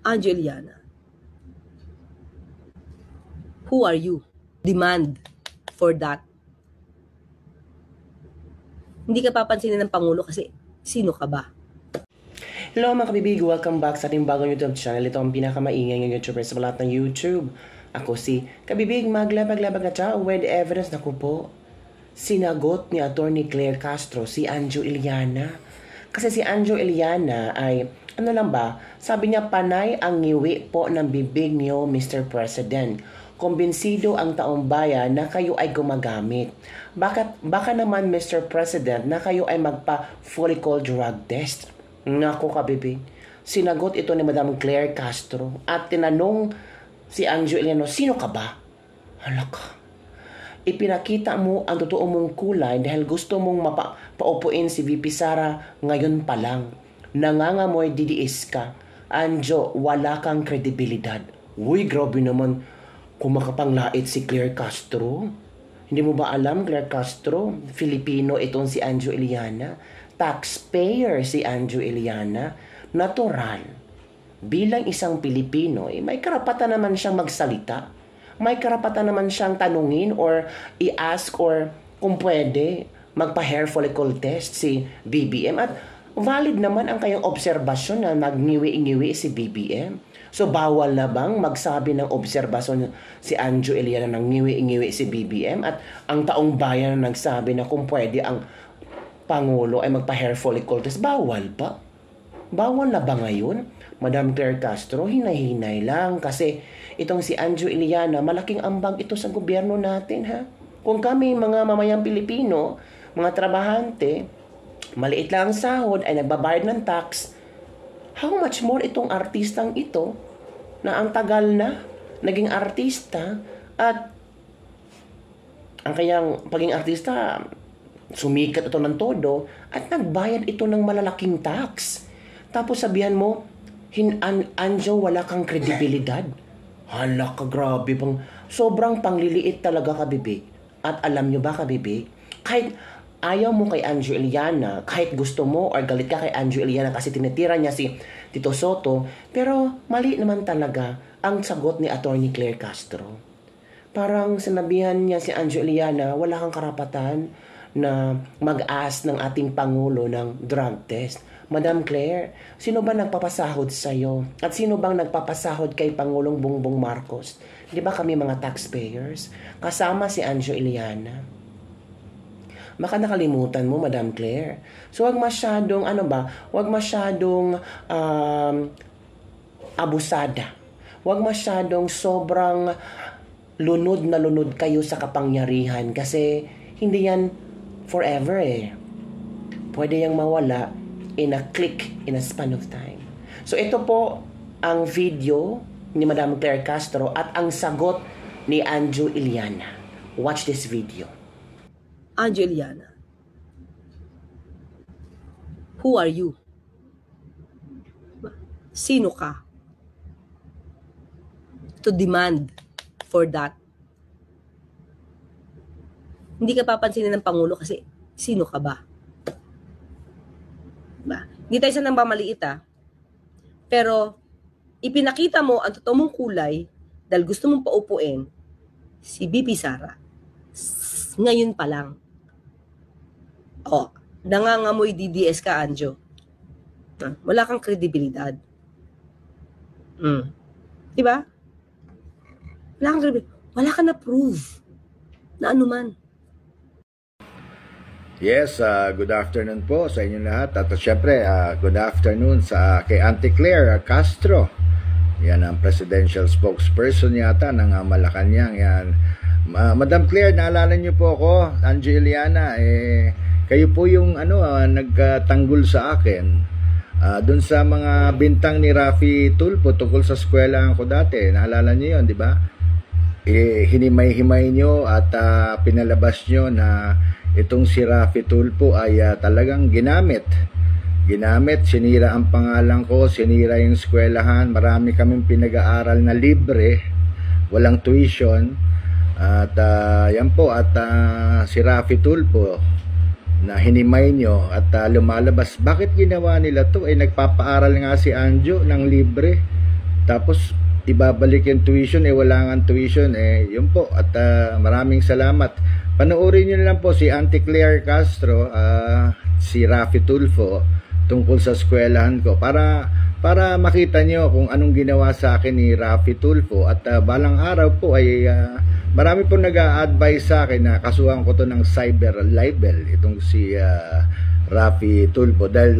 Angeliana, who are you? Demand for that. Hindi ka papansinin ng Pangulo kasi sino ka ba? Hello mga kabibig, welcome back sa ating bagong YouTube channel. Ito ang pinakamaingay ng YouTuber sa lahat ng YouTube. Ako si Kabibig, maglabag-labag na siya with evidence na ko po. Sinagot ni Attorney Claire Castro si Anjo Iliana. Kasi si Anjo Iliana ay, ano lang ba, sabi niya panay ang ngiwi po ng bibig niyo Mr. President. Kumbinsido ang taong bayan na kayo ay gumagamit. Baka naman Mr. President na kayo ay magpa-follicle drug test. Nako kabibig, sinagot ito ni Madam Claire Castro at tinanong si Anjo Iliana, sino ka ba? Halaka. Ipinakita mo ang totoo mong kulay dahil gusto mong paupuin si VP Sara ngayon pa lang. Nangangamoy DDS ka. Anjo, wala kang kredibilidad. Uy, grabe naman kumakapanglait si Claire Castro. Hindi mo ba alam, Claire Castro? Filipino itong si Anjo Iliana. Taxpayer si Anjo Iliana. Natural. Bilang isang Pilipino, may karapatan naman siyang magsalita. May karapatan naman siyang tanungin or i-ask or kung pwede magpa-hair follicle test si BBM. At valid naman ang kayong obserbasyon na nagngiwi-ngiwi si BBM. So bawal na bang magsabi ng obserbasyon si Anjo Iliana ng ngiwi-ngiwi si BBM at ang taong bayan na nagsabi na kung pwede ang Pangulo ay magpa-hair follicle test? Bawal pa? Bawal na ba ngayon? Madam Claire Castro, hinay-hinay lang kasi itong si Anjo Iliana, malaking ambag ito sa gobyerno natin, ha? Kung kami mga mamayang Pilipino, mga trabahante, maliit lang ang sahod ay nagbabayad ng tax, how much more itong artistang ito na ang tagal na naging artista at ang kanyang pagiging artista, sumikat ito ng todo at nagbayad ito ng malalaking tax. Tapos sabihan mo, Anjo, wala kang kredibilidad. Hala ka, grabe bang sobrang pangliliit talaga kabibig. At alam nyo ba kabibig, kahit ayaw mo kay Anjo Iliana, kahit gusto mo or galit ka kay Anjo Iliana kasi tinitira niya si Tito Soto, pero mali naman talaga ang sagot ni Attorney Claire Castro. Parang sinabihan niya si Anjo Iliana, wala kang karapatan na mag-ask ng ating Pangulo ng drug test. Madam Claire, sino ba nagpapasahod sa'yo? At sino bang nagpapasahod kay Pangulong Bongbong Marcos? Di ba kami mga taxpayers? Kasama si Anjo Iliana. Baka nakalimutan mo, Madam Claire. So, wag masyadong, wag masyadong abusada. Wag masyadong sobrang lunod na lunod kayo sa kapangyarihan kasi hindi yan forever eh. Pwede yang mawala in a click, in a span of time. So ito po ang video ni Madam Claire Castro at ang sagot ni Anjo Iliana. Watch this video. Anjo Iliana, who are you? Sino ka? To demand for that. Hindi ka papansinin ng Pangulo kasi sino ka ba? Diba? Hindi tayo sa nang mamaliit pero ipinakita mo ang totoo mong kulay dahil gusto mong paupuin si VP Sara. Ngayon pa lang. Nangangamoy DDS ka, Anjo. Wala kang kredibilidad. Diba? Wala kang kredibilidad. Wala ka na prove na anuman. Yes, good afternoon po sa inyo lahat. At syempre, good afternoon sa kay Auntie Claire Castro. Yan ang presidential spokesperson yata ng Malacanang. Yan. Madam Claire, naalala niyo po ako, Anjo Iliana, kayo po yung nagtanggol sa akin doon sa mga bintang ni Raffy Tulfo tungkol sa eskwelahan ko dati. Naalala niyo yun, di ba? Hinimay-himay niyo at pinalabas niyo na itong si Raffy Tulfo ay talagang ginamit, sinira ang pangalan ko, sinira yung eskwelahan. Marami kaming pinag-aaral na libre, walang tuition. At yan po, at si Raffy Tulfo na hinimay nyo at lumalabas. Bakit ginawa nila to? Nagpapaaral nga si Anjo ng libre. Tapos ibabalik yung tuition, wala nga tuition, yun po. At maraming salamat. Panoorin nyo na lang po si Auntie Claire Castro, si Raffy Tulfo, tungkol sa eskwelahan ko, para makita nyo kung anong ginawa sa akin ni Raffy Tulfo. At balang araw po ay marami po nag-a-advise sa akin na kasuhan ko to ng cyber libel, itong si Raffy Tulfo, dahil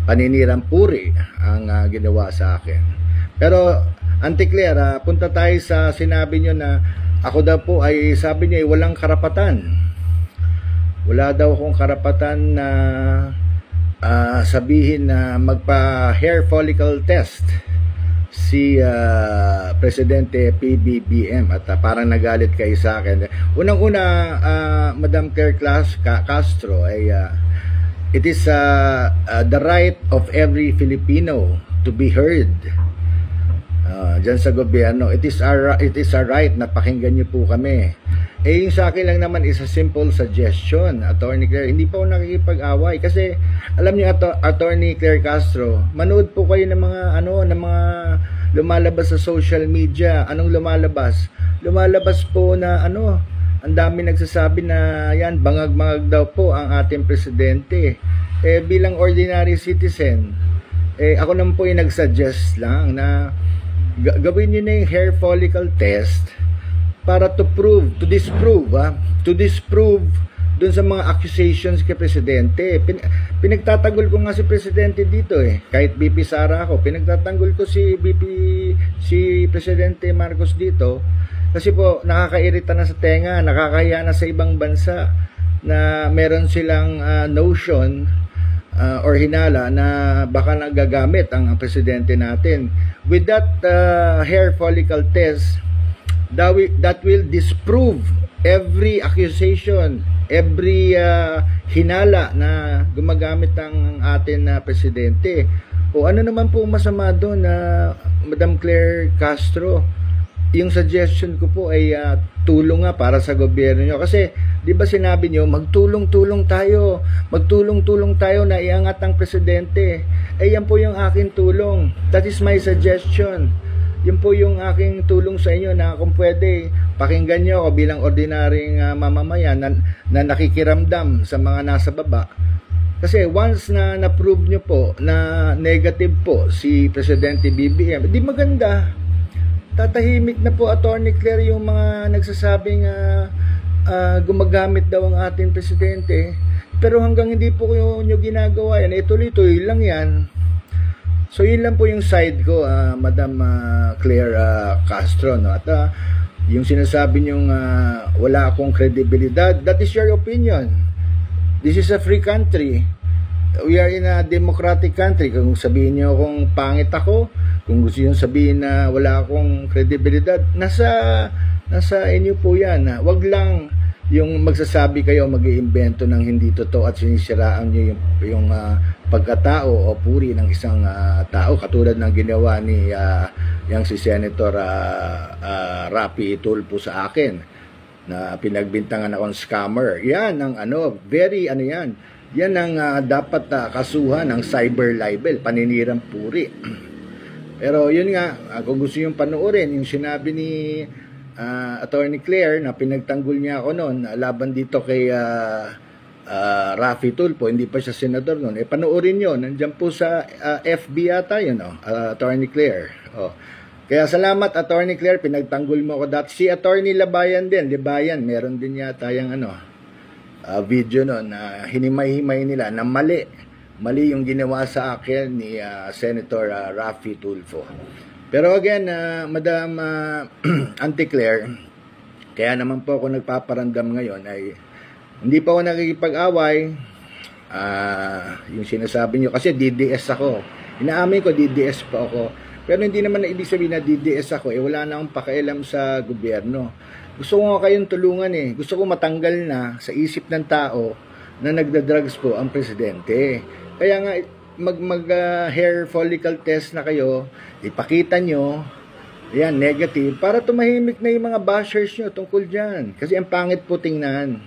paninirang puri ang ginawa sa akin. Pero Auntie Claire, punta tayo sa sinabi nyo na ako daw po ay, sabi niyo, walang karapatan. Wala daw akong karapatan na sabihin na magpa-hair follicle test si Presidente PBBM, at parang nagalit kayo sa akin. Unang-una, Madam Claire Castro, ay it is the right of every Filipino to be heard. Diyan sa gobyerno, it is our right na pakinggan niyo po kami. Yung sa akin lang naman is a simple suggestion, Attorney Claire. Hindi pa ako nakikipag-away kasi alam niyo, Attorney Claire Castro, manood po kayo ng mga ng mga lumalabas sa social media. Anong lumalabas? Lumalabas po na ang dami nagsasabi na yan, bangag-bangag daw po ang ating presidente. Bilang ordinary citizen, ako naman po yung nag-suggest lang na gawin nyo na yung hair follicle test para to disprove dun sa mga accusations kay Presidente. Pinagtatanggol ko nga si Presidente dito kahit BP Sara ako, pinagtatanggol ko si Presidente Marcos dito kasi po nakakairita na sa tenga, nakakahiya na sa ibang bansa na meron silang notion or hinala na baka nagagamit ang presidente natin. With that hair follicle test, that will disprove every accusation, every hinala na gumagamit ang atin na presidente. O ano naman po masama doon na Madam Claire Castro? Yung suggestion ko po ay tulong nga para sa gobyerno nyo. Kasi, di ba sinabi nyo, magtulong-tulong tayo na iangat ang presidente. Yan po yung aking tulong. That is my suggestion. Yun po yung aking tulong sa inyo na kung pwede, pakinggan nyo ako bilang ordinaryong mamamayan na nakikiramdam sa mga nasa baba. Kasi once na na-prove nyo po na negative po si Presidente BBM, di maganda. Tatahimik na po, Attorney Claire, yung mga nagsasabing gumagamit daw ang ating presidente. Pero hanggang hindi po nyo ginagawa yan, tuloy-tuloy lang yan. So yun lang po yung side ko, Madam Claire Castro. No? At yung sinasabi nyong wala akong credibilidad, that is your opinion. This is a free country. We are in a democratic country. Kung sabihin nyo kung pangit ako, kung gusto nyo sabihin na wala akong credibilidad, nasa inyo po yan. Wag lang yung magsasabi kayo, mag-iimbento ng hindi totoo at sinisiraan nyo yung pagkatao o puri ng isang tao, katulad ng ginawa ni yang si Senator Raffy Tulfo sa akin, na pinagbintangan akong scammer. Yan ang yan ang dapat kasuhan ng cyber libel, paninirang puri. Pero yun nga, kung gusto yung panoorin, yung sinabi ni Attorney Claire na pinagtanggol niya ako noon laban dito kay Raffy Tulfo, hindi pa siya senador noon. Panoorin nyo, nandiyan po sa FB yata yun, Attorney Claire. Kaya salamat, Attorney Claire, pinagtanggol mo ako dati. Si Attorney Labayan din, meron din yata yung video noon na hinimay-himay nila na mali yung ginawa sa akin ni Senator Raffy Tulfo. Pero again, Madam Auntie Claire, kaya naman po ako nagpaparamdam ngayon ay hindi pa ako nakikipag-away. Yung sinasabi nyo, kasi DDS ako. Inaamin ko, DDS pa ako. Pero hindi naman na ibig sabihin na DDS ako. Wala na akong pakialam sa gobyerno. Gusto ko nga kayong tulungan Gusto ko matanggal na sa isip ng tao na nagda-drugs po ang presidente. Kaya nga, hair follicle test na kayo, ipakita nyo, yan, negative, para tumahimik na yung mga bashers nyo tungkol dyan. Kasi ang pangit po tingnan.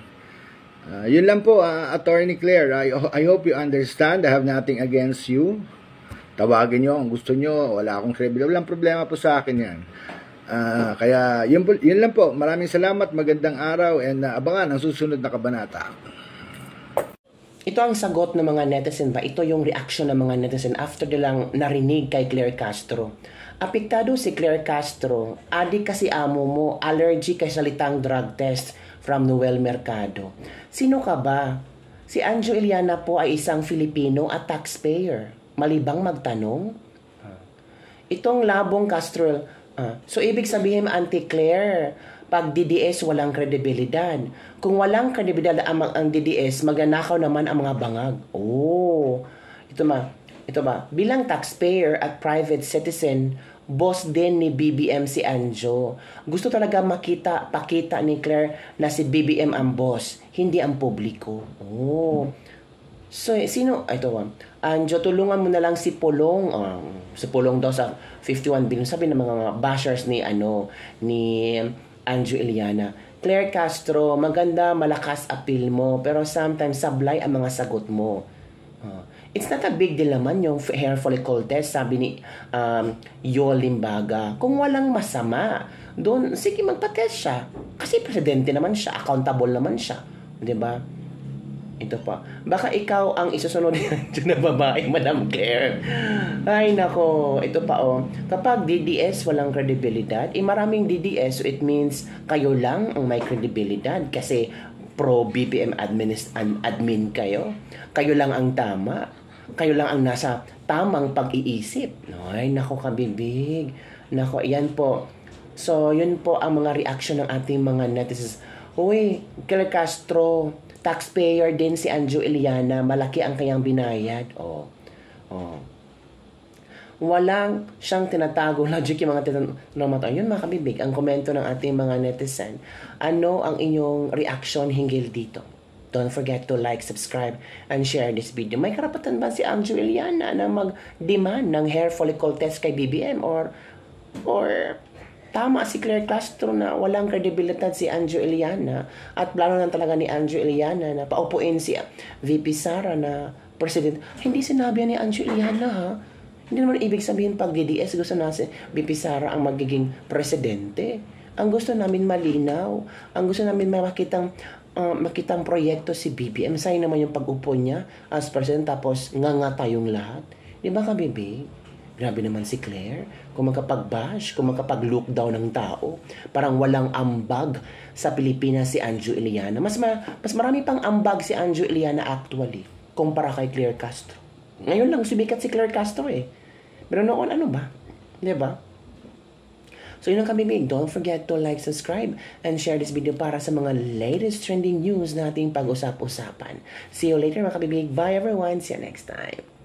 Yun lang po, Attorney Claire. I hope you understand. I have nothing against you. tawagin nyo kung gusto nyo, wala akong credibility, walang problema po sa akin yan. Kaya yun lang po, maraming salamat, magandang araw, and abangan ang susunod na kabanata. Ito ang sagot ng mga netizen ba? Ito yung reaction ng mga netizen after nilang narinig kay Claire Castro. Apektado si Claire Castro, adik kasi amo mo, allergy kay salitang drug test from Noel Mercado. Sino ka ba? Si Anjo Iliana po ay isang Filipino at taxpayer. Malibang magtanong? Itong Labong Castro, so ibig sabihin, Auntie Claire, pag DDS walang kredibilidad. Kung walang kredibilidad ang DDS, magnanakaw naman ang mga bangag. Oh, ito ba? Bilang taxpayer at private citizen, boss din ni BBM si Anjo. Gusto talaga pakita ni Claire na si BBM ang boss, hindi ang publiko. Oh. So, sino? Ito Anjo, tulungan mo na lang si Pulong. Si Pulong daw sa 51 billion. Sabi ng mga bashers ni Anjo Iliana. Claire Castro, maganda, malakas appeal mo, pero sometimes sablay ang mga sagot mo. It's not a big deal naman yung hair follicle test, sabi ni Yol Limbaga. Kung walang masama, doon, sige magpa-test siya. Kasi presidente naman siya, accountable naman siya. Diba? Ito pa. Baka ikaw ang isusunod na babae, Madam Claire. Ay, nako. Ito pa, Kapag DDS walang kredibilidad, maraming DDS, so it means kayo lang ang may kredibilidad. Kasi pro-BPM admin kayo. Kayo lang ang tama. Kayo lang ang nasa tamang pag-iisip. Ay, nako kabibig. Nako, yan po. So, yun po ang mga reaction ng ating mga netizens. Uy, Claire Castro, taxpayer din si Anjo Iliana, malaki ang kanyang binayad. Walang siyang tinatago. Logic yung mga tinatawag. Yun mga kabibig, ang komento ng ating mga netizen. Ano ang inyong reaction hinggil dito? Don't forget to like, subscribe, and share this video. May karapatan ba si Anjo Iliana na mag-demand ng hair follicle test kay BBM? Or tama si Claire Castro na walang kredibilidad si Anjo Iliana at plano lang talaga ni Anjo Iliana na paupuin si VP Sara na president. Hindi sinabi ni Anjo Iliana, ha? Hindi naman ibig sabihin pag DDS gusto na si VP Sara ang magiging presidente. Ang gusto namin malinaw. Ang gusto namin makitang proyekto si BBM. Sayang naman yung pag-upo niya as president tapos nga tayong lahat. Di ba kabibig? Grabe naman si Claire. Kung makapag-bash, kung makapag-look down ng tao, parang walang ambag sa Pilipinas si Anjo Iliana. Mas marami pang ambag si Anjo Iliana actually, kumpara kay Claire Castro. Ngayon lang sumikat si Claire Castro Pero noon ano ba? Diba? So yun ang kabibig. Don't forget to like, subscribe, and share this video para sa mga latest trending news nating pag-usap-usapan. See you later mga kabibig. Bye everyone. See you next time.